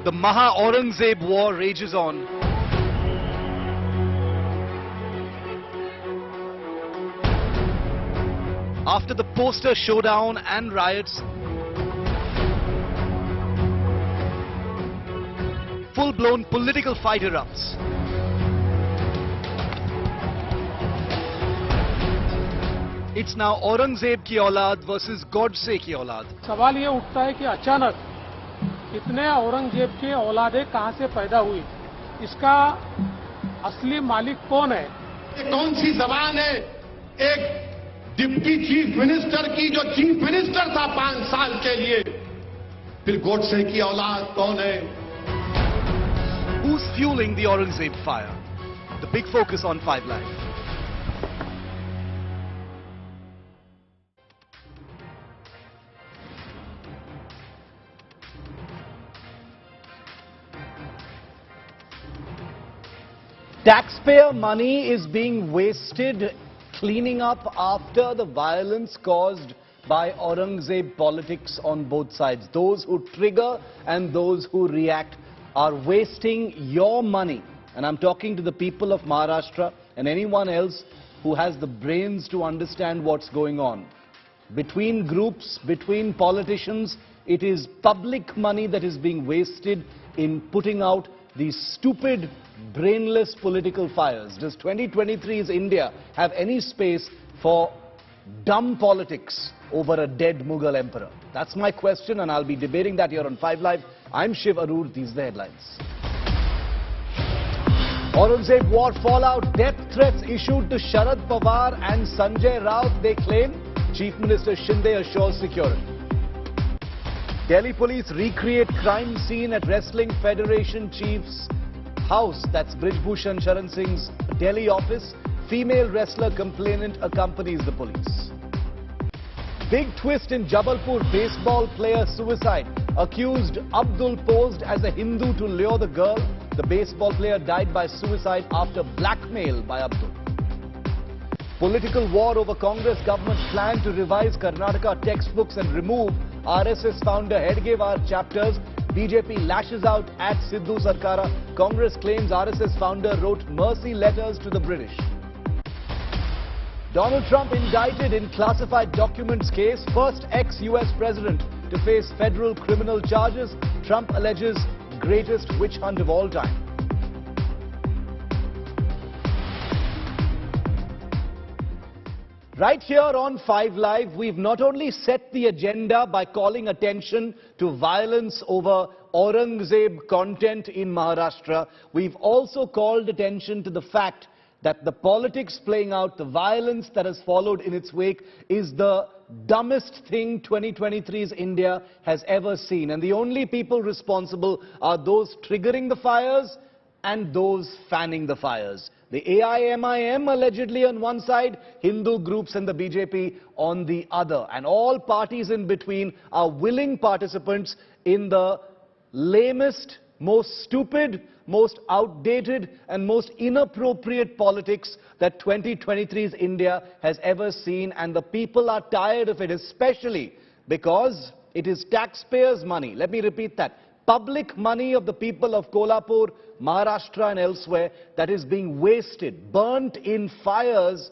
The Aurangzeb war rages on. After the poster showdown and riots, full-blown political fight erupts. It's now Aurangzeb ki औलाद versus Godse की औलाद. सवाल ये उठता है कि अचानक इतने औरंगजेब के औलादे कहां से पैदा हुई, इसका असली मालिक कौन है? कौन सी जबान है एक डिप्टी चीफ मिनिस्टर की जो चीफ मिनिस्टर था 5 साल के लिए? फिर गोडसे की औलाद कौन है? Who's fueling the Aurangzeb fire? The big focus on 5 Live. Taxpayer money is being wasted cleaning up after the violence caused by Aurangzeb politics on both sides. Those who trigger and those who react are wasting your money. And I'm talking to the people of Maharashtra and anyone else who has the brains to understand what's going on. Between groups, between politicians, it is public money that is being wasted in putting out these stupid, brainless political fires. Does 2023's India have any space for dumb politics over a dead Mughal emperor? That's my question, and I'll be debating that here on 5 Live. I'm Shiv Arur. These are the headlines. Aurangzeb war fallout, death threats issued to Sharad Pawar and Sanjay Raut, they claim. Chief Minister Shinde assures security. Delhi police recreate crime scene at Wrestling Federation chief's house. That's Brijbhushan Sharan Singh's Delhi office. Female wrestler complainant accompanies the police. Big twist in Jabalpur, baseball player suicide. Accused Abdul posed as a Hindu to lure the girl. The baseball player died by suicide after blackmail by Abdul. Political war over Congress government's plan to revise Karnataka textbooks and remove RSS founder Hedgewar chapters. BJP lashes out at Sidhu Sarkara. Congress claims RSS founder wrote mercy letters to the British. Donald Trump indicted in classified documents case. First ex-US president to face federal criminal charges. Trump alleges greatest witch hunt of all time. Right here on 5 Live, we've not only set the agenda by calling attention to violence over Aurangzeb content in Maharashtra, we've also called attention to the fact that the politics playing out, the violence that has followed in its wake, is the dumbest thing 2023's India has ever seen. And the only people responsible are those triggering the fires and those fanning the fires. The AIMIM allegedly on one side, Hindu groups and the BJP on the other. And all parties in between are willing participants in the lamest, most stupid, most outdated and most inappropriate politics that 2023's India has ever seen. And the people are tired of it, especially because it is taxpayers' money. Let me repeat that. Public money of the people of Kolhapur, Maharashtra and elsewhere that is being wasted, burnt in fires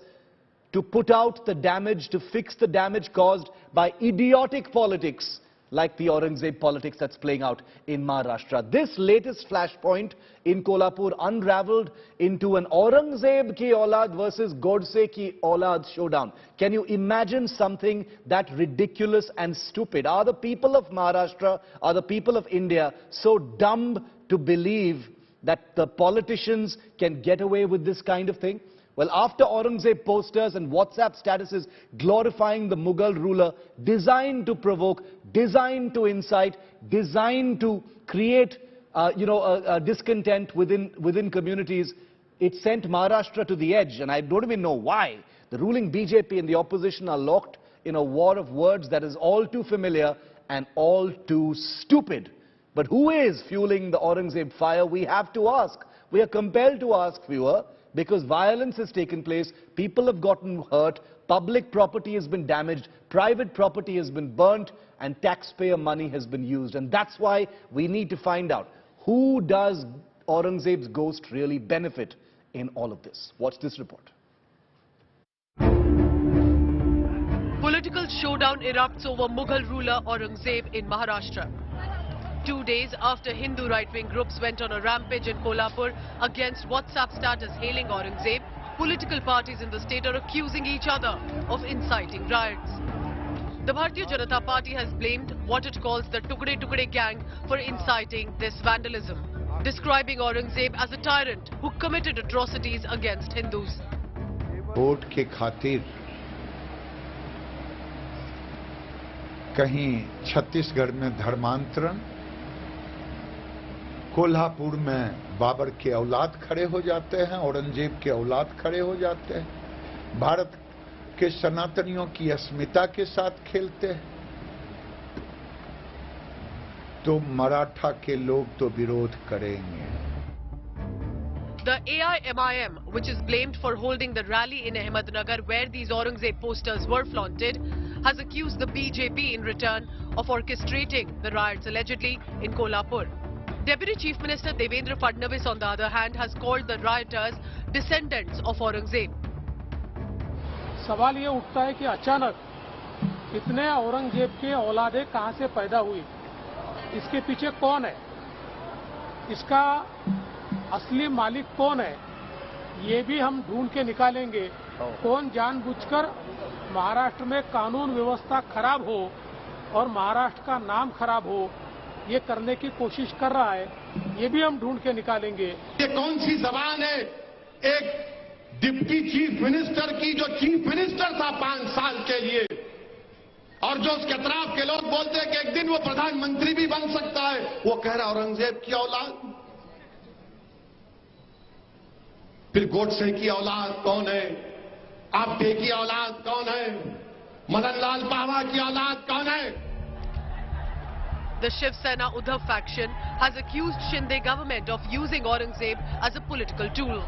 to put out the damage, to fix the damage caused by idiotic politics like the Aurangzeb politics that's playing out in Maharashtra. This latest flashpoint in Kolhapur unraveled into an Aurangzeb ki aulad versus Godse ki aulad showdown. Can you imagine something that ridiculous and stupid? Are the people of Maharashtra, are the people of India so dumb to believe that the politicians can get away with this kind of thing? Well, after Aurangzeb posters and WhatsApp statuses glorifying the Mughal ruler, designed to provoke, designed to incite, designed to create discontent within communities, it sent Maharashtra to the edge. And I don't even know why. The ruling BJP and the opposition are locked in a war of words that is all too familiar and all too stupid. But who is fueling the Aurangzeb fire? We have to ask. We are compelled to ask, viewer, because violence has taken place, people have gotten hurt, public property has been damaged, private property has been burnt, and taxpayer money has been used. And that's why we need to find out, who does Aurangzeb's ghost really benefit in all of this? Watch this report. Political showdown erupts over Mughal ruler Aurangzeb in Maharashtra. 2 days after Hindu right-wing groups went on a rampage in Kolhapur against WhatsApp status hailing Aurangzeb, political parties in the state are accusing each other of inciting riots. The Bharatiya Janata Party has blamed what it calls the Tukde Tukde gang for inciting this vandalism, describing Aurangzeb as a tyrant who committed atrocities against Hindus. Vote के खातिर कहीं छत्तीसगढ़ में धर्मांतरण, कोल्हापुर में बाबर के औलाद खड़े हो जाते हैं, औरंगजेब के औलाद खड़े हो जाते हैं, भारत के सनातनियों की अस्मिता के साथ खेलते हैं, तो मराठा के लोग तो विरोध करेंगे. The AIMIM, which is blamed for holding the rally in Ahmednagar where these Aurangzeb posters were flaunted, has accused the BJP in return of orchestrating the riots allegedly in Kolhapur. Deputy Chief Minister Devendra Fadnavis, on the other hand, has called the rioters descendants of Aurangzeb. सवाल ये उठता है कि अचानक इतने औरंगजेब के औलादे कहां से पैदा हुई, इसके पीछे कौन है, इसका असली मालिक कौन है, ये भी हम ढूंढ के निकालेंगे. कौन जानबूझकर महाराष्ट्र में कानून व्यवस्था खराब हो और महाराष्ट्र का नाम खराब हो, ये करने की कोशिश कर रहा है, ये भी हम ढूंढ के निकालेंगे. ये कौन सी जबान है एक डिप्टी चीफ मिनिस्टर की, जो चीफ मिनिस्टर था 5 साल के लिए, और जो उसके अतराफ के लोग बोलते हैं कि एक दिन वो प्रधानमंत्री भी बन सकता है, वो कह रहा औरंगजेब की औलाद. फिर गोडसे की औलाद कौन है, आपटे की औलाद कौन है, मदन लाल पावा की औलाद कौन है. The Shiv Sena Uddhav faction has accused Shinde government of using Aurangzeb as a political tool.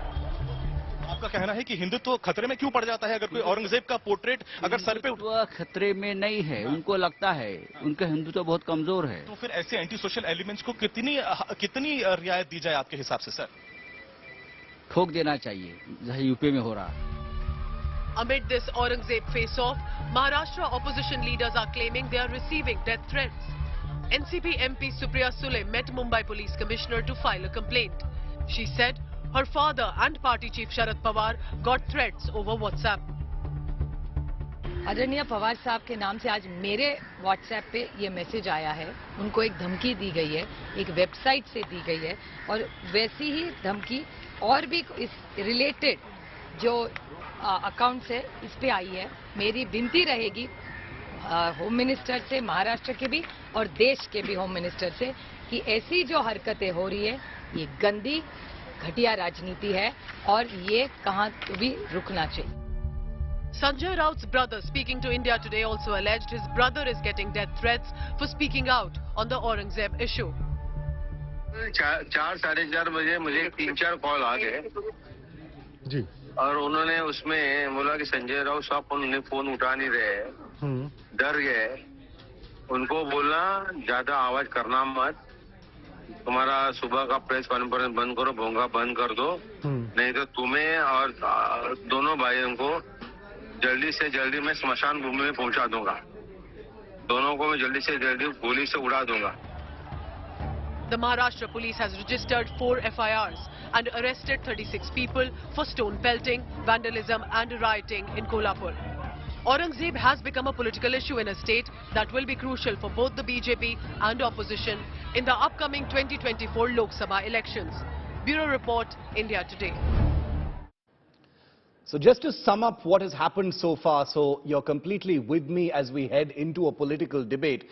आपका कहना है कि हिंदुत्व खतरे में क्यों पड़ जाता है अगर कोई औरंगजेब का पोर्ट्रेट अगर सर पे खतरे में नहीं है, उनको लगता है उनका हिंदुत्व बहुत कमजोर है. तो फिर ऐसे एंटी सोशल एलिमेंट्स को कितनी रियायत दी जाए आपके हिसाब से सर? ठोक देना चाहिए, जैसे यूपी में हो रहा. Amid this Aurangzeb face-off, Maharashtra opposition leaders are claiming they are receiving death threats. NCP MP Supriya Sule met Mumbai Police Commissioner to file a complaint. She said her father and party chief Sharad Pawar got threats over WhatsApp. आदरणीय पवार साहब के नाम से आज मेरे WhatsApp पे ये message आया है. उनको एक धमकी दी गई है, एक वेबसाइट से दी गई है, और वैसी ही धमकी और भी इस रिलेटेड जो अकाउंट्स है इस पे आई है. मेरी विनती रहेगी होम मिनिस्टर से, महाराष्ट्र के भी और देश के भी होम मिनिस्टर से, कि ऐसी जो हरकतें हो रही है ये गंदी घटिया राजनीति है और ये कहां भी रुकना चाहिए. Sanjay Raut's brother, speaking to India Today, also alleged his brother is getting death threats for speaking out on the Aurangzeb issue. 4-4:30 बजे मुझे 3-4 कॉल आ गए जी, और उन्होंने उसमें बोला कि संजय राउत साहब उन्होंने फोन उठा नहीं रहे, डर गए. उनको बोलना ज्यादा आवाज करना मत, तुम्हारा सुबह का प्रेस कॉन्फ्रेंस बंद करो, भोंगा बंद कर दो, नहीं तो तुम्हें और दोनों भाइयों को जल्दी से जल्दी मैं स्मशान भूमि में पहुंचा दूंगा, दोनों को मैं जल्दी से जल्दी गोली से उड़ा दूंगा. The Maharashtra police has registered 4 FIRs and arrested 36 people for stone pelting, vandalism and rioting in Kolhapur. Aurangzeb has become a political issue in a state that will be crucial for both the BJP and opposition in the upcoming 2024 Lok Sabha elections. Bureau Report, India Today. So just to sum up what has happened so far, so you're completely with me as we head into a political debate.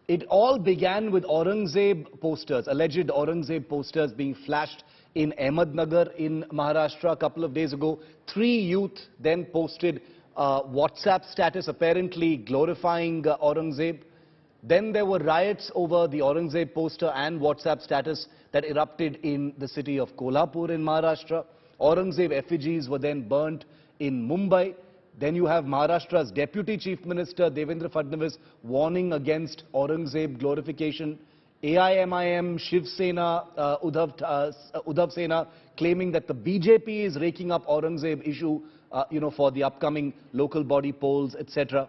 It all began with Aurangzeb posters, alleged Aurangzeb posters being flashed in Ahmednagar in Maharashtra a couple of days ago. 3 youth then posted WhatsApp status apparently glorifying Aurangzeb. Then there were riots over the Aurangzeb poster and WhatsApp status that erupted in the city of Kolhapur in Maharashtra. Aurangzeb effigies were then burnt in Mumbai. Then you have Maharashtra's Deputy Chief Minister Devendra Fadnavis warning against Aurangzeb glorification. AIMIM, Shiv Sena, Uddhav Sena claiming that the BJP is raking up Aurangzeb issue, for the upcoming local body polls, etc.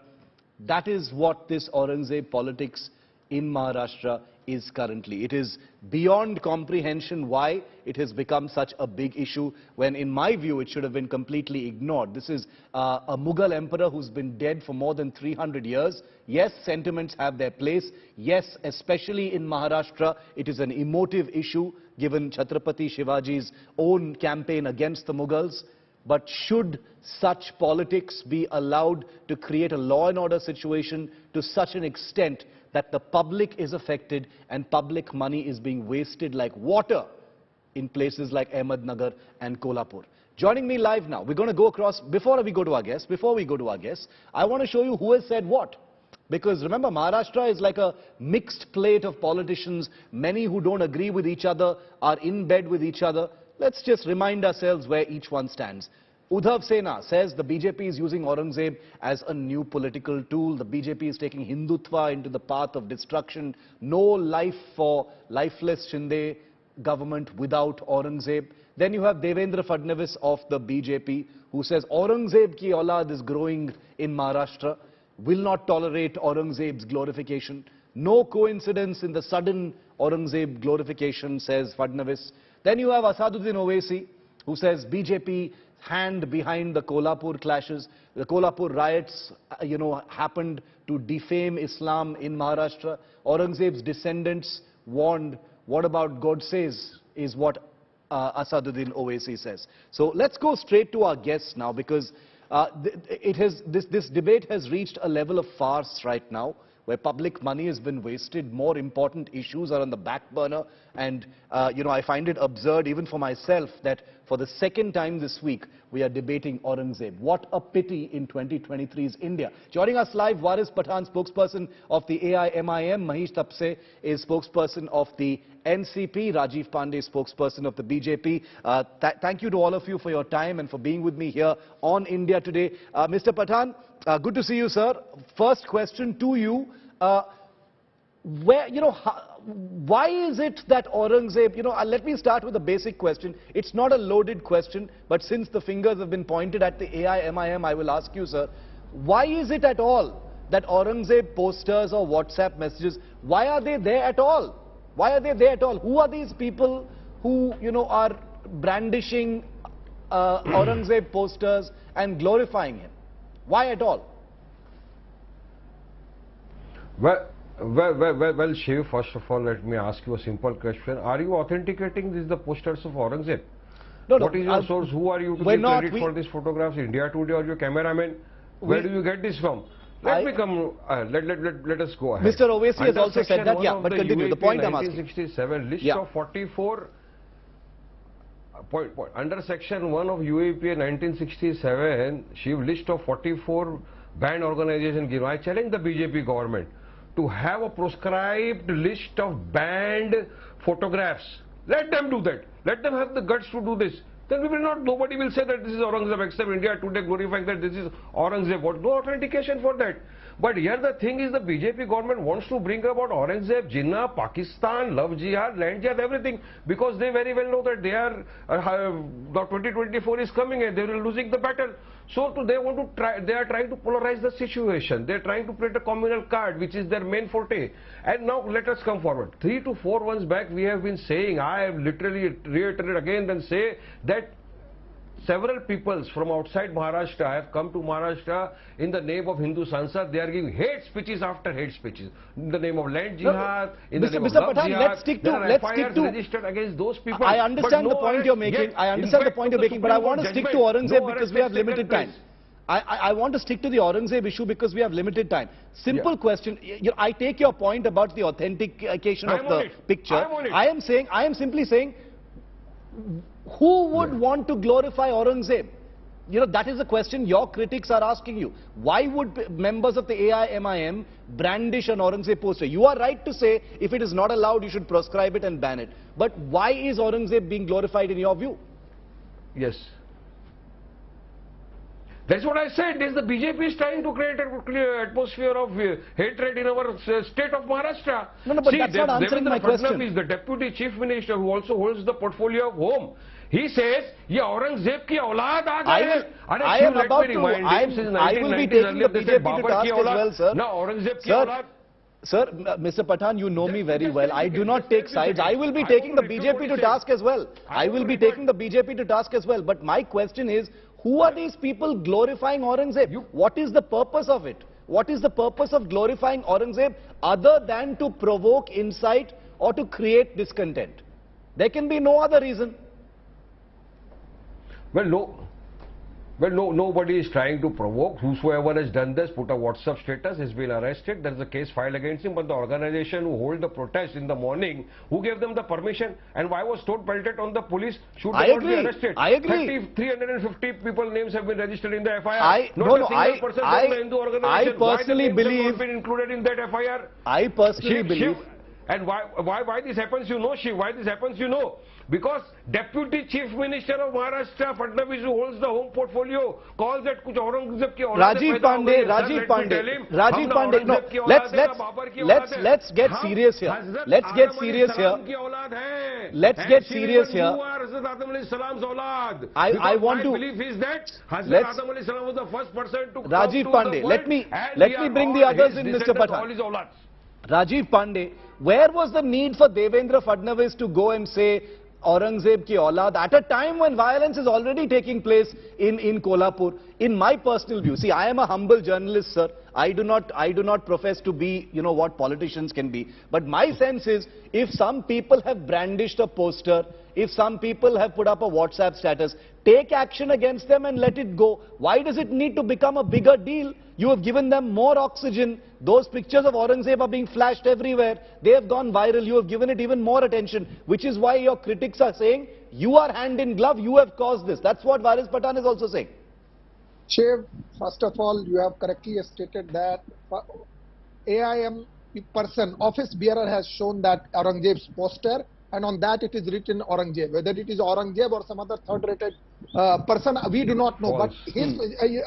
That is what this Aurangzeb politics in Maharashtra is currently. It is beyond comprehension why it has become such a big issue when, in my view, it should have been completely ignored. This is a Mughal emperor who's been dead for more than 300 years. Yes, sentiments have their place. Yes, especially in Maharashtra, it is an emotive issue given Chhatrapati Shivaji's own campaign against the Mughals. But should such politics be allowed to create a law and order situation to such an extent that the public is affected and public money is being wasted like water in places like Ahmednagar and Kolhapur? Joining me live now, we're going to go across, before we go to our guests, I want to show you who has said what. Because remember, Maharashtra is like a mixed plate of politicians. Many who don't agree with each other are in bed with each other. Let's just remind ourselves where each one stands. Uddhav Sena says the BJP is using Aurangzeb as a new political tool. The BJP is taking Hindutva into the path of destruction. No life for lifeless Shinde government without Aurangzeb. Then you have Devendra Fadnavis of the BJP who says Aurangzeb ki aulad is growing in Maharashtra, will not tolerate Aurangzeb's glorification. No coincidence in the sudden Aurangzeb glorification, says Fadnavis. Then you have Asaduddin Owaisi, who says BJP hand behind the Kolhapur clashes. The Kolhapur riots, happened to defame Islam in Maharashtra. Aurangzeb's descendants warned. What about Godse's, is what Asaduddin Owaisi says. So let's go straight to our guests now, because this debate has reached a level of farce right now, where public money has been wasted, more important issues are on the back burner, and I find it absurd even for myself that for the second time this week we are debating Aurangzeb. What a pity in 2023's India. Joining us live, Waris Pathan, spokesperson of the AIMIM, Manish Tapse is spokesperson of the NCP, Rajiv Pandey, spokesperson of the BJP. Thank you to all of you for your time and for being with me here on India Today. Mr. Pathan, good to see you, sir. First question to you. Why is it that Aurangzeb, let me start with a basic question. It's not a loaded question, but since the fingers have been pointed at the AIMIM, I will ask you, sir, why is it at all that Aurangzeb posters or WhatsApp messages, why are they there at all? Why are they there at all? Who are these people who, are brandishing Aurangzeb posters and glorifying him? Why at all? Well, Shiv, first of all, let me ask you a simple question. Are you authenticating the posters of Aurangzeb? No, what is your source? Who are you to give credit for these photographs? India Today or your cameraman? Where do you get this from? Let us go ahead. Mr. Owaisi has also said that, but continue. The point I'm asking. 1967, list of 44... Under section 1 of UAPA 1967, Shiv, list of 44 banned organizations given. I challenge the BJP government to have a proscribed list of banned photographs. Let them do that. Let them have the guts to do this. Then nobody will say that this is Aurangzeb, except India Today glorifying that this is Aurangzeb. No authentication for that. But here the thing is, the BJP government wants to bring about Aurangzeb, Jinnah, Pakistan, love jihad, land jihad, everything, because they very well know that they are, the 2024 is coming and they are losing the battle. So they are trying to polarize the situation. They are trying to play the communal card, which is their main forte. And now let us come forward. 3 to 4 months back, we have been saying, I have literally reiterated again and say that several peoples from outside Maharashtra have come to Maharashtra in the name of Hindu Sansad. They are giving hate speeches after hate speeches in the name of land jihad, in the name of love jihad. Let's stick to registered against those people. I understand the point you're making. I understand the point you're making, but I want to stick to Aurangzeb because we have limited time. I want to stick to the Aurangzeb issue because we have limited time. Simple question. I take your point about the authentication of the picture. I am simply saying, who would want to glorify Aurangzeb? That is the question your critics are asking you. Why would members of the AIMIM brandish an Aurangzeb poster? You are right to say if it is not allowed, you should proscribe it and ban it. But why is Aurangzeb being glorified in your view? Yes. That's what I said. This the BJP is trying to create an atmosphere of hatred in our state of Maharashtra. No, but that's not answering my question. Is the deputy chief minister who also holds the portfolio of home. He says, "Ye Aurangzeb ki aulad aa gaye." I am about to. I will be taking the BJP to task as well, sir. Now Aurangzeb ki aulad. Sir, Mr. Pathan, you know me very well. I do not take sides. I will be taking the BJP to task as well. I will be taking the BJP to task as well. But my question is, who are these people glorifying Aurangzeb? What is the purpose of it? What is the purpose of glorifying Aurangzeb other than to provoke incite or to create discontent? There can be no other reason. Nobody is trying to provoke. Whosoever has done this, put a WhatsApp status, has been arrested. There is a case filed against him. But the organization who hold the protest in the morning, who gave them the permission and why was Toad pelted on the police? Should they not be arrested? I agree. 350 people names have been registered in the FIR. I personally believe have been included in that FIR. I personally believe. And why this happens, you know, Shiv? Why this happens, you know? Because Deputy Chief Minister of Maharashtra, Fadnavis, who holds the home portfolio, calls that kuch Aurangzeb ki aulad Rajiv Pandey, no, let's get serious here. Let's get serious here. Let's get serious here. I want to believe is that Hazrat Adam alayhi salam was the first person to Rajiv Pandey, let me bring the others in, Mr. Pathan. Rajiv Pandey, where was the need for Devendra Fadnavis to go and say Aurangzeb ki aulad at a time when violence is already taking place in Kolhapur? In my personal view, see, I am a humble journalist, sir. I do not profess to be, you know, what politicians can be. But my sense is, if some people have brandished a poster, if some people have put up a WhatsApp status, take action against them and let it go. Why does it need to become a bigger deal? You have given them more oxygen. Those pictures of Aurangzeb are being flashed everywhere. They have gone viral. You have given it even more attention, which is why your critics are saying, you are hand in glove, you have caused this. That's what Varis Pathan is also saying. Shiv, first of all, you have correctly stated that AIM person, office bearer, has shown that Aurangzeb's poster, and on that it is written Aurangzeb. Whether it is Aurangzeb or some other third-rated person, we do not know. But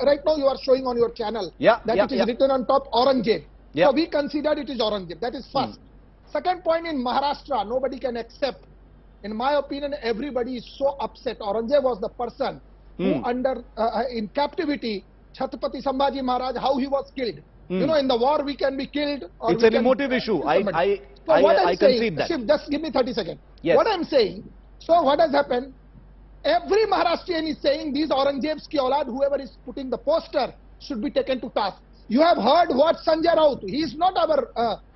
right now you are showing on your channel that it is written on top Aurangzeb. So we considered it is Aurangzeb. That is first. Second point, in Maharashtra, nobody can accept. In my opinion, everybody is so upset. Aurangzeb was the person who in captivity, Chhatrapati Sambhaji Maharaj, how he was killed. You know, in the war we can be killed. Or it's an emotive issue. I concede that. Shiv, just give me 30 seconds. Yes. What I'm saying, so what has happened? Every Maharashtrian is saying these Aurangzeb's ki aulad, whoever is putting the poster, should be taken to task. You have heard what Sanjay Raut, he is not our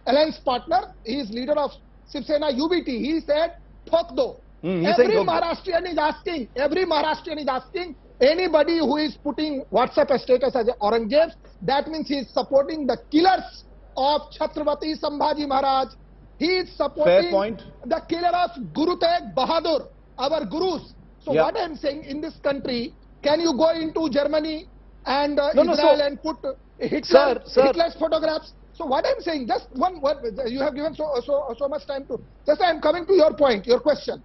alliance partner, he is leader of Shiv Sena UBT. He said, Thok do. Every Maharashtrian is asking, anybody who is putting WhatsApp status as Aurangzeb, that means he is supporting the killers of Chhatrapati Sambhaji Maharaj. He is supporting the killer of Guru Tegh Bahadur, our gurus. So what I am saying, in this country, can you go into Germany and Israel and put Hitler's photographs? So what I am saying, just one word, you have given so much time to, just I am coming to your point, your question.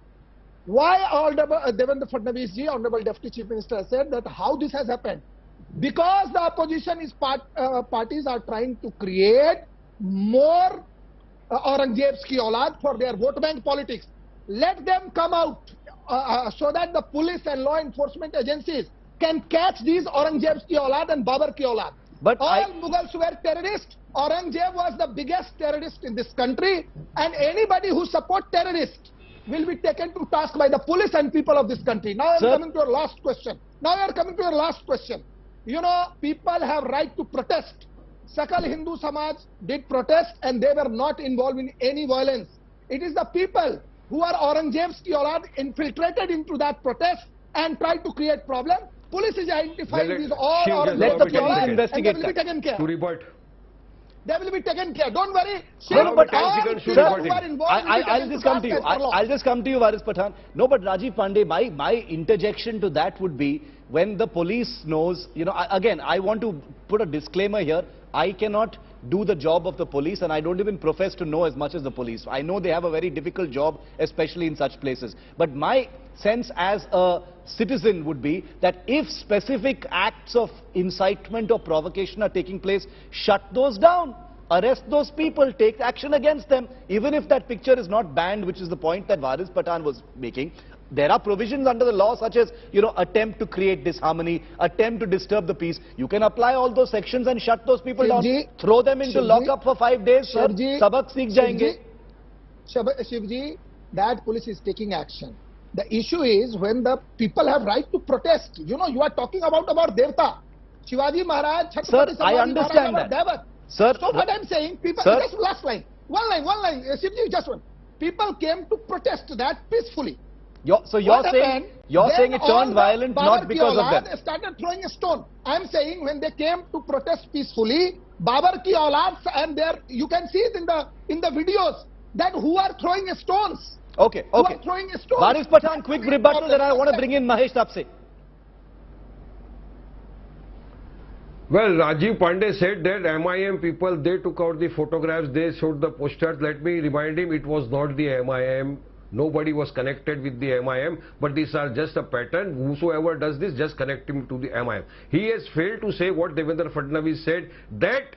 Why Devendra Fadnavis ji, Honorable Deputy Chief Minister, said that how this has happened? Because the opposition parties are trying to create more Aurangzeb's ki aulad for their vote bank politics. Let them come out so that the police and law enforcement agencies can catch these Aurangzeb's ki aulad and Babar ki aulad. But all Mughals were terrorists. Aurangzeb was the biggest terrorist in this country, and anybody who supports terrorists will be taken to task by the police and people of this country. Now I am coming to your last question. You know, people have right to protest. Sakal Hindu Samaj did protest and they were not involved in any violence. It is the people who are Aurangzeb's ki aulad infiltrated into that protest and tried to create problem. Police is identifying these all. Let the police investigate that. They will be taken care. To rebut. They will be taken care. Don't worry. I'll just come to you. I'll just come to you, Varis Pathan. No, but Rajiv Pandey, my interjection to that would be, when the police knows, you know, again, I want to put a disclaimer here. I cannot do the job of the police, and I don't even profess to know as much as the police. I know they have a very difficult job, especially in such places. But my sense as a citizen would be that if specific acts of incitement or provocation are taking place, shut those down. Arrest those people, take action against them. Even if that picture is not banned, which is the point that Varis Pathan was making, there are provisions under the law such as, attempt to create disharmony, attempt to disturb the peace. You can apply all those sections and shut those people down. Throw them into lockup for 5 days, sir. Sabak seekh jayenge. Shivji, that police is taking action. The issue is when the people have right to protest. You are talking about Devta. Shivaji Maharaj, Sir, I understand that. Sir, so what I'm saying, people, sir, just last line. One line, Shivji, just one. People came to protest that peacefully. So you're saying it turned violent not because of that. They started throwing a stone. I'm saying when they came to protest peacefully, Babar ki aulads, and there you can see it in the videos that who are throwing stones. Okay. Who are throwing stones. Varis Pathan, quick rebuttal, then I want to bring in Mahesh Tapse. Well, Rajiv Pandey said that MIM people, they took out the photographs, they showed the posters. Let me remind him, it was not the MIM. Nobody was connected with the MIM, but these are just a pattern. Whosoever does this, just connect him to the MIM. He has failed to say what Devendra Fadnavis said, that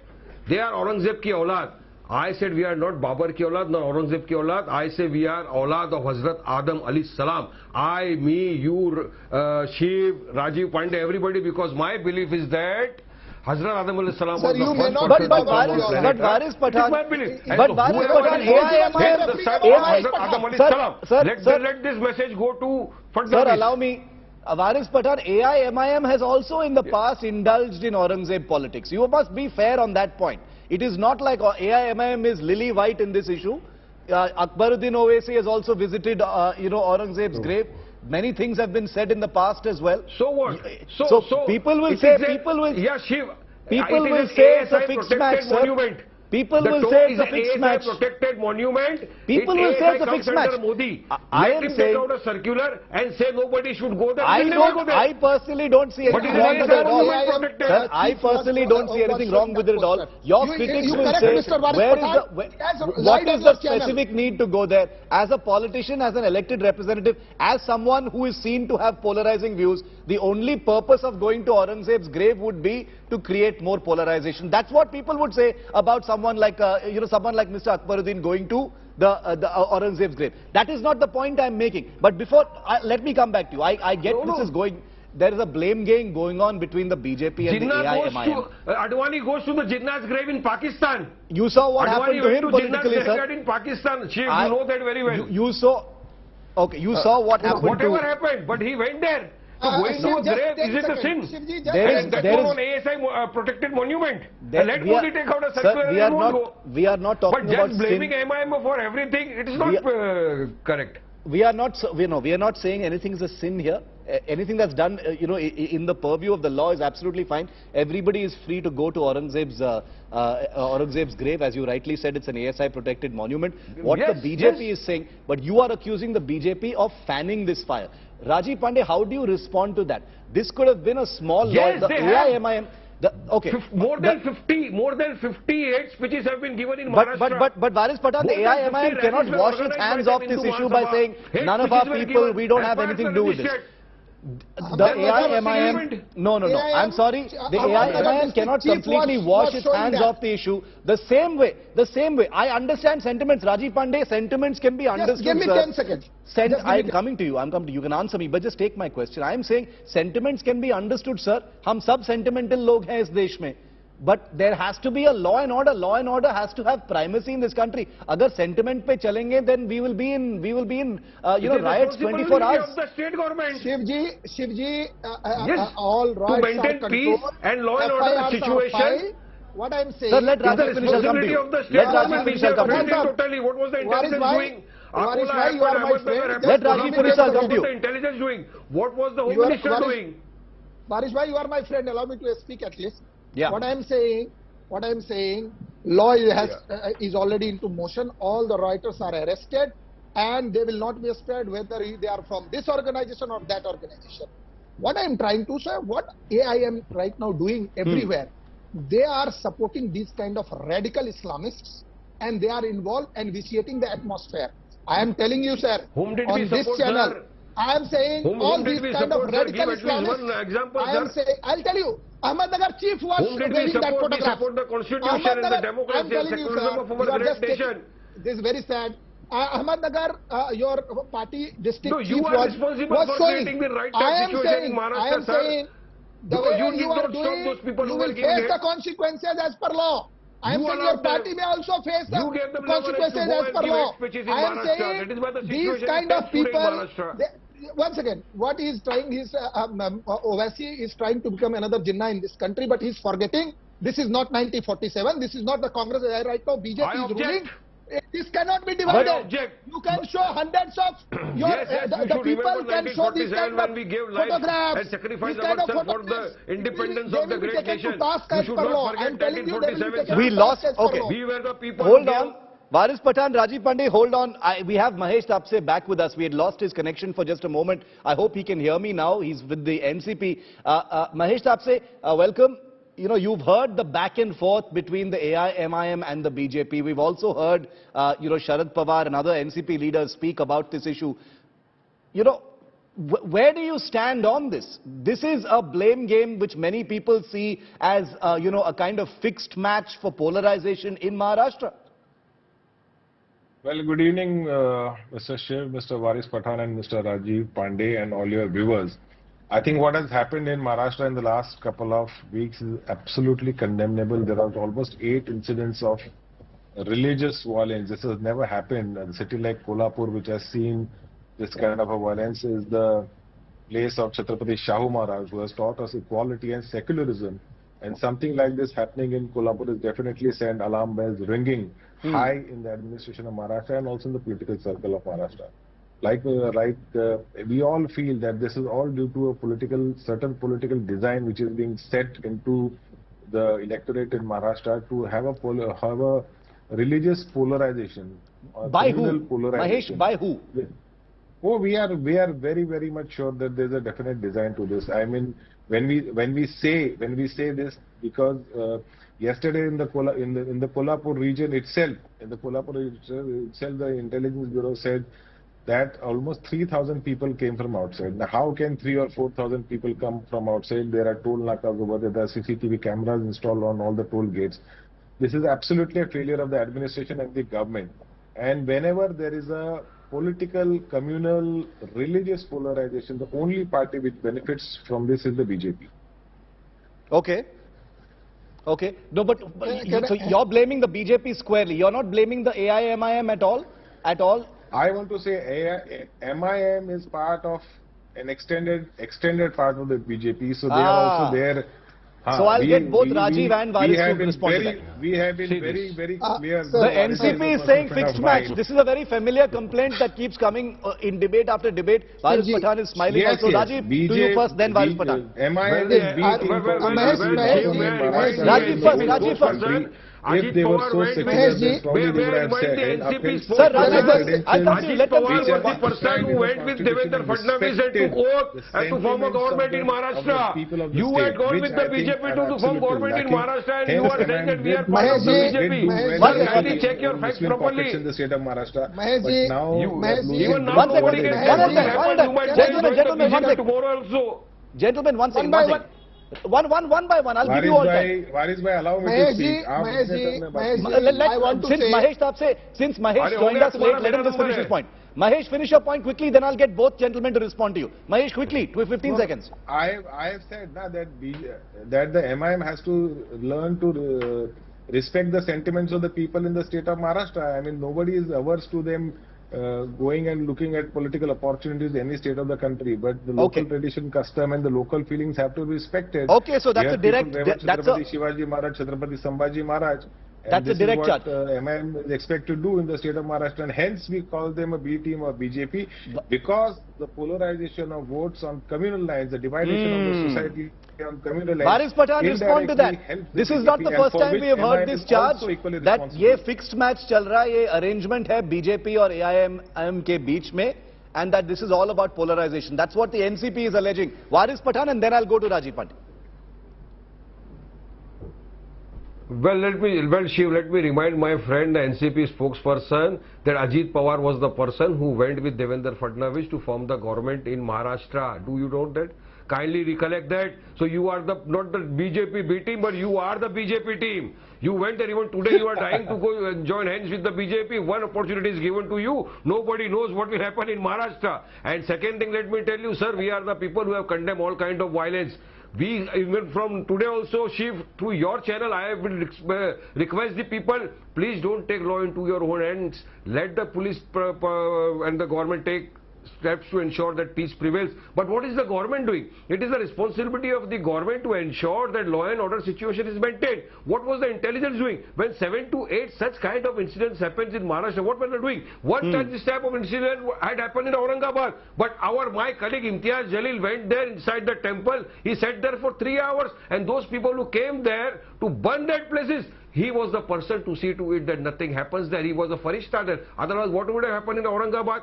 they are Aurangzeb ki aulad. I said we are not Babar ki aulad, nor Aurangzeb ki aulad. I say we are aulad of Hazrat Adam alayhi salam. I, me, you, Shiv, Rajiv Pandey, everybody, because my belief is that Hazrat Adam alayhi salam was the first person to come on planet. But Varis Pathan, it is my belief. But Varis Pathan, let this message go to Fadnavis. Sir, allow me. Varis Pathan, AIMIM has also in the past indulged in Aurangzeb politics. You must be fair on that point. It is not like AIMIM is lily white in this issue. Akbaruddin Owaisi has also visited, Aurangzeb's grave. Many things have been said in the past as well. So what? So people will say, people will say it's a fixed match, sir. People will say it's a fixed match. Protected monument. People will say it's a fixed match. Modi. I am saying, take out a circular and say nobody should go there. I personally don't see anything wrong with it at all. Sir, I personally don't see anything wrong with it at all. Your critics will say, what is the specific need to go there? As a politician, as an elected representative, as someone who is seen to have polarizing views, the only purpose of going to Aurangzeb's grave would be to create more polarization. That's what people would say about someone like Mr. Akbaruddin going to the Aurangzeb's grave. That is not the point I'm making. But before, let me come back to you. I get this is going. There is a blame game going on between the BJP and the AIMIM. Advani goes to the Jinnah's grave in Pakistan. You saw what happened to him politically, sir. In Pakistan, Shiv, you know that very well. You saw. Okay, you saw what happened. Whatever happened, but he went there. So going to a grave, is it a sin? That was on ASI protected monument. Let Modi take out a circular. We are not talking about sin. But just blaming MIM for everything, it is not correct. We are not saying anything is a sin here. Anything that's done, in the purview of the law is absolutely fine. Everybody is free to go to Aurangzeb's grave. As you rightly said, it's an ASI protected monument. What the BJP is saying, but you are accusing the BJP of fanning this fire. Rajiv Pandey, how do you respond to that? This could have been a small law. The AIMIM. More than 50 speeches have been given in Maharashtra. But Varis Pathan, the AIMIM cannot wash its hands off this issue by saying none of our people, we don't have anything to do with this. The AIMIM, no, I'm sorry, the AIMIM cannot completely wash its hands off the issue. The same way, I understand sentiments, Rajiv Pandey, sentiments can be understood. Just give me 10 seconds. I'm coming to you, you can answer me, but just take my question. I am saying sentiments can be understood, sir. हम सब sentimental लोग हैं इस देश में. But there has to be a law and order. Law and order has to have primacy in this country. Agar sentiment pe chalenge, then we will be in riots 24 hours. Of the state government. Shivji, all riots to maintain peace and law and order situation. What I'm saying. Sir, let Rajiv finish. I'll come to you. Let Rajiv finish. I'll come to you. Totally. What was the intelligence doing? Let Rajiv finish. I'll come to you. What was the intelligence doing? What was the Home Minister doing? Varis bhai, you are my friend. Allow me to speak at least. Yeah. What I'm saying, law is already into motion. All the rioters are arrested, and they will not be spared whether they are from this organization or that organization. What I'm trying to say, what AIM right now doing everywhere, they are supporting these kind of radical Islamists, and they are involved and vitiating the atmosphere. I am telling you, sir, Whom did on we this support, channel, sir? I am saying Whom all did these we kind support, of sir? radical Give at least Islamists. one example, I am sir. saying, I'll tell you, Ahmednagar chief was Whom did we wearing that support? We photograph. support the constitution and the democracy and secularism of our great nation. This is very sad. Ahmednagar, your party district No, chief you are responsible was for showing. creating the right I type am situation in saying, Maharashtra, sir. the Because way you you did are not stop doing, those people you who will were giving face the it. consequences as per law. I am You saying your allowed them. party may also face the You gave them consequences leverage to go as and per give law. hate speeches in I am Maharashtra. saying That is why the these situation kind is of tense today in people. Maharashtra. Once again, what he is trying, Owaisi is trying to become another Jinnah in this country, but he's forgetting this is not 1947. This is not the Congress right now. BJP is ruling. This cannot be divided. You can show hundreds of your the people can show these kind of when we gave life photographs. and sacrificed These kind of ourselves for the independence of the great nation. You should not forget that in 47. We lost. Okay. We were the people. Hold on. Varis Pathan, Rajiv Pandey, hold on. We have Mahesh Tapse back with us. We had lost his connection for just a moment. I hope he can hear me now. He's with the NCP. Mahesh Tapse, welcome. You know, you've heard the back and forth between the AIMIM and the BJP. We've also heard, Sharad Pawar and other NCP leaders speak about this issue. You know, where do you stand on this? This is a blame game which many people see as, a kind of fixed match for polarization in Maharashtra. Well, good evening, Mr. Shiv, Mr. Varis Pathan and Mr. Rajiv Pandey and all your viewers. I think what has happened in Maharashtra in the last couple of weeks is absolutely condemnable. There are almost 8 incidents of religious violence. This has never happened. A city like Kolhapur, which has seen this kind of a violence, is the place of Chhatrapati Shahu Maharaj, who has taught us equality and secularism. And something like this happening in Kolhapur is definitely send alarm bells ringing high in the administration of Maharashtra and also in the political circle of Maharashtra. We all feel that this is all due to a certain political design which is being set into the electorate in Maharashtra to have a religious polarization. By who? Mahesh, by who? Oh, we are very, very much sure that there's a definite design to this. I mean, when we say this, because yesterday in the Kolhapur region itself, the intelligence bureau said that almost 3,000 people came from outside. Now, how can 3,000 or 4,000 people come from outside? There are toll nakas over there. There are CCTV cameras installed on all the toll gates. This is absolutely a failure of the administration and the government. And whenever there is a political, communal, religious polarization, the only party which benefits from this is the BJP. Okay. Okay. No, but so you're blaming the BJP squarely. You're not blaming the AIMIM at all? At all? I want to say MIM is part of an extended part of the BJP, so they are also there. So I'll get both Rajiv and Varis to respond to that. We have been very clear. The NCP is saying fixed match. This is a very familiar complaint that keeps coming in debate after debate. Varis Pathan is smiling also. Rajiv, to you first, then Varis Pathan. Rajiv first. If they were so secular, probably they would have said, Sir, Rajiv, I thought you let them was the person who went with Devendra Fadnavis and took oath to form a government in Maharashtra. You had gone with the BJP to form government in Maharashtra, and you are saying that we are part of the BJP. Kindly check your facts properly. In the state of Maharashtra. Even now, nobody gets gentlemen, one second. Tomorrow also. Gentlemen, one second. One by one. I'll give you all time. Varis bhai, allow me to speak. Since Mahesh joined us late, let him just finish his point. Mahesh, finish your point quickly, then I'll get both gentlemen to respond to you. Mahesh, quickly, 15 seconds. I have said that the MIM has to learn to respect the sentiments of the people in the state of Maharashtra. I mean, nobody is averse to them going and looking at political opportunities in any state of the country, but the local tradition, custom and the local feelings have to be respected. Okay, so that's a direct... Chhatrapati Shivaji Maharaj, Chhatrapati Sambhaji Maharaj. That's a direct charge. MIM is expected to do in the state of Maharashtra, and hence we call them a B team or BJP, because the polarization of votes on communal lines, the dividation of the society on communal lines. Varis Pathan, respond to that. This is not the first time we have heard this charge that ये fixed match चल रहा है, ये arrangement है BJP और AIMIM के बीच में, and that this is all about polarization. That's what the NCP is alleging. Varis Pathan, and then I'll go to Rajiv Pandey. Shiv, let me remind my friend, the NCP spokesperson, that Ajit Pawar was the person who went with Devendra Fadnavis to form the government in Maharashtra. Do you know that? Kindly recollect that. So you are not the BJP B team, but you are the BJP team. You went there. Even today you are trying to go and join hands with the BJP. One opportunity is given to you. Nobody knows what will happen in Maharashtra. And second thing, let me tell you, sir, we are the people who have condemned all kind of violence. We, even from today also, Shiv, through your channel, I will request the people, please don't take law into your own hands. Let the police and the government take steps to ensure that peace prevails. But what is the government doing? It is the responsibility of the government to ensure that law and order situation is maintained. What was the intelligence doing? When 7 to 8 such kind of incidents happens in Maharashtra, what were they doing? One such this type of incident had happened in Aurangabad. But my colleague Imtiaz Jalil went there inside the temple. He sat there for 3 hours, and those people who came there to burn that places, he was the person to see to it that nothing happens there. He was a farishta there. Otherwise, what would have happened in Aurangabad?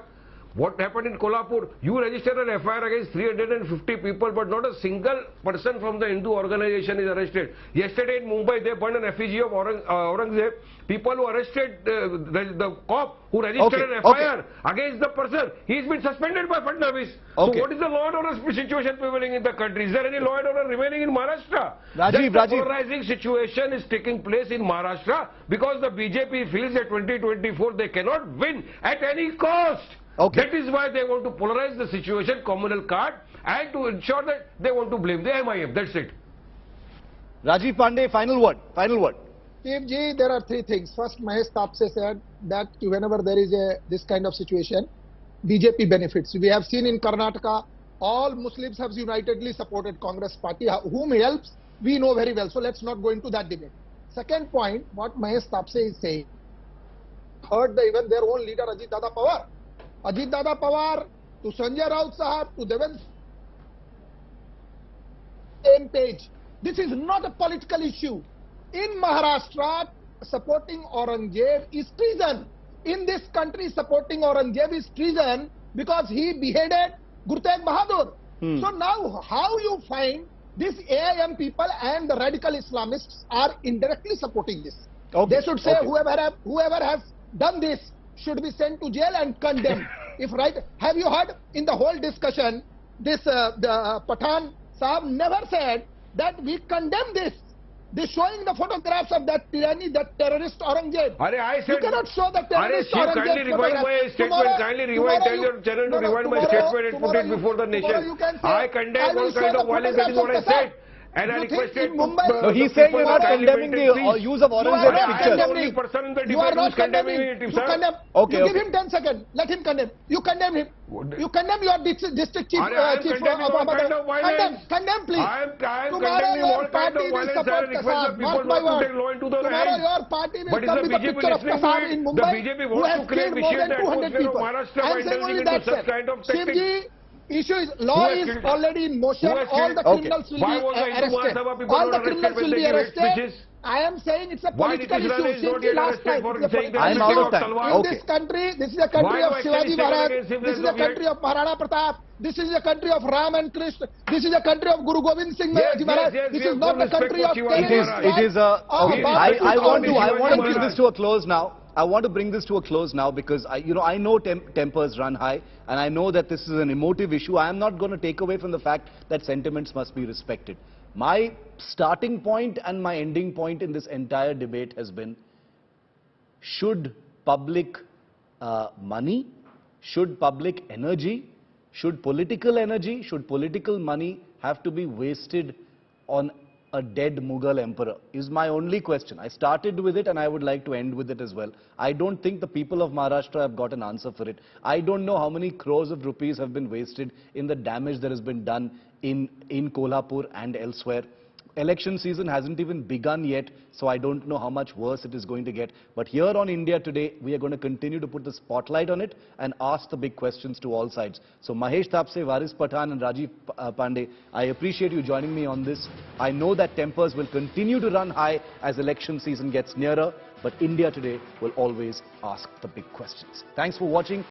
What happened in Kolhapur? You registered an FIR against 350 people, but not a single person from the Hindu organization is arrested. Yesterday in Mumbai, they burned an effigy of Aurangzeb. People who arrested the cop who registered an FIR against the person, he's been suspended by Fadnavis. So what is the law and order situation prevailing in the country? Is there any law and order remaining in Maharashtra? Rajiv. Polarizing situation is taking place in Maharashtra because the BJP feels that 2024 they cannot win at any cost. That is why they want to polarize the situation, communal card, and to ensure that they want to blame the MIM. That's it. Rajiv Pandey, final word. Final word. Steve Ji, there are three things. First, Mahesh Tapse said that whenever there is this kind of situation, BJP benefits. We have seen in Karnataka, all Muslims have unitedly supported Congress party. Whom helps, we know very well. So let's not go into that debate. Second point, what Mahesh Tapse is saying, heard even their own leader Ajit Dada Pawar. Ajit Dada Pawar, to Sanjay Raut Sahab, to Devendra, same page. This is not a political issue. In Maharashtra, supporting Aurangzeb is treason. In this country, supporting Aurangzeb is treason because he beheaded Guru Tegh Bahadur. So now, how you find this AIM people and the radical Islamists are indirectly supporting this? They should say whoever has done this should be sent to jail and condemned. If right, have you heard in the whole discussion, this the Pathan Sahab never said that we condemn this. They're showing the photographs of that tyranny, that terrorist Aurangzeb. I said, you cannot show the terrorist Aurangzeb. Kindly rewind my statement. Kindly rewind. Tell your channel to rewind my statement and put it before the nation. I condemn all kind of violence. That is what I said. And I requested no, he's saying you're not condemning the use of Aurangzeb's pictures. You are not condemning it, sir. You give him 10 seconds. Let him condemn. You condemn him. You condemn your district chief. Condemn, please. I am condemning all kind of violence. I request the people not to take law into their hands. Your party will but is come the with a BJP picture of listening to Kasab it? in The Mumbai, BJP who wants has to create killed more vitiate than the 200 atmosphere of people. Maharashtra I by am saying only indulging that, into such kind of tactics. Shivji, issue is law is already in motion. All the criminals will be arrested. All the criminals will be arrested. I am saying it's a political issue. Simply last night, I'm out of time. In this country, this is a country of Shivaji Maharaj. This is a country of Maharana Pratap. This is a country of Ram and Krishna. This is a country of Guru Gobind Singh Maharaj. This is not the country of terrorists. It is a. Okay. I want to bring this to a close now. I want to bring this to a close now because I know tempers run high, and I know that this is an emotive issue. I am not going to take away from the fact that sentiments must be respected. My starting point and my ending point in this entire debate has been, should public money, should public energy, should political money have to be wasted on a dead Mughal emperor, is my only question. I started with it and I would like to end with it as well. I don't think the people of Maharashtra have got an answer for it. I don't know how many crores of rupees have been wasted in the damage that has been done in Kolhapur and elsewhere. Election season hasn't even begun yet, so I don't know how much worse it is going to get. But here on India Today, we are going to continue to put the spotlight on it and ask the big questions to all sides. So Mahesh Tapse, Varis Pathan and Rajiv Pandey, I appreciate you joining me on this. I know that tempers will continue to run high as election season gets nearer, but India Today will always ask the big questions. Thanks for watching.